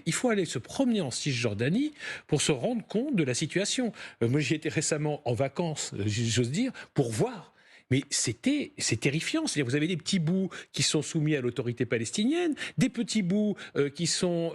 il faut aller se promener en Cisjordanie pour se rendre compte de la situation. Moi, j'y étais récemment en vacances, j'ose dire, pour voir. Mais c'est terrifiant. C'est-à-dire, vous avez des petits bouts qui sont soumis à l'autorité palestinienne, des petits bouts qui sont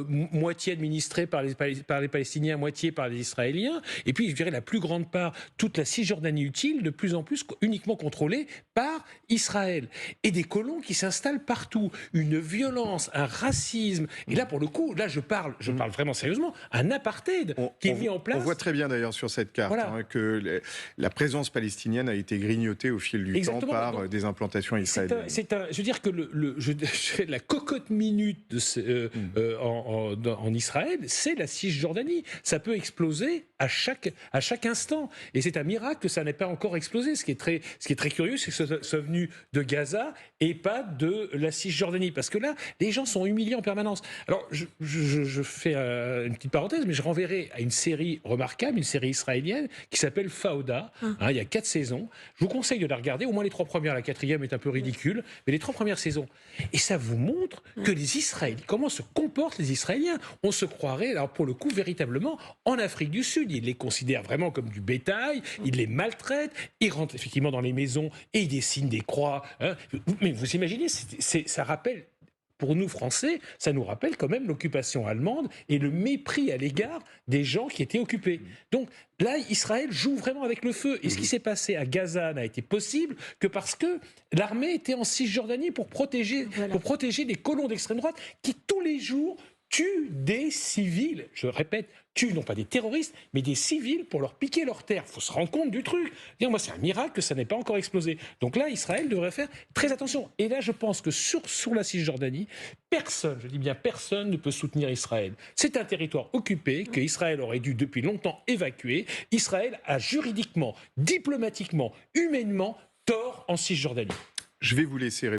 moitié administrés par les Palestiniens, moitié par les Israéliens. Et puis, je dirais, la plus grande part, toute la Cisjordanie utile, de plus en plus uniquement contrôlée par Israël. Et des colons qui s'installent partout. Une violence, un racisme. Et là, pour le coup, là, je parle vraiment sérieusement, un apartheid qui est mis en place. On voit très bien d'ailleurs sur cette carte que la présence palestinienne a été grignotée au fil du temps par des implantations israéliennes. Je veux dire que la cocotte minute en Israël, c'est la Cisjordanie. Ça peut exploser à chaque instant. Et c'est un miracle que ça n'ait pas encore explosé. Ce qui est très curieux, c'est que ça soit venu de Gaza et pas de la Cisjordanie. Parce que là, les gens sont humiliés en permanence. Alors, je fais une petite parenthèse, mais je renverrai à une série remarquable, une série israélienne qui s'appelle Fauda. Il y a 4 saisons. Je vous conseille de la regarder, au moins les 3 premières, la 4e est un peu ridicule, mais les 3 premières saisons. Et ça vous montre que les Israéliens, comment se comportent les Israéliens. On se croirait, alors pour le coup, véritablement en Afrique du Sud. Ils les considèrent vraiment comme du bétail, ils les maltraitent, ils rentrent effectivement dans les maisons et ils dessinent des croix. Mais vous imaginez, ça rappelle... Pour nous, Français, ça nous rappelle quand même l'occupation allemande et le mépris à l'égard des gens qui étaient occupés. Donc là, Israël joue vraiment avec le feu. Et ce qui s'est passé à Gaza n'a été possible que parce que l'armée était en Cisjordanie pour protéger les colons d'extrême droite qui, tous les jours, tuent des civils. Je répète, tuent non pas des terroristes, mais des civils pour leur piquer leurs terres. Il faut se rendre compte du truc. Moi, c'est un miracle que ça n'ait pas encore explosé. Donc là, Israël devrait faire très attention. Et là, je pense que sur la Cisjordanie, personne, je dis bien personne, ne peut soutenir Israël. C'est un territoire occupé que Israël aurait dû depuis longtemps évacuer. Israël a juridiquement, diplomatiquement, humainement tort en Cisjordanie. Je vais vous laisser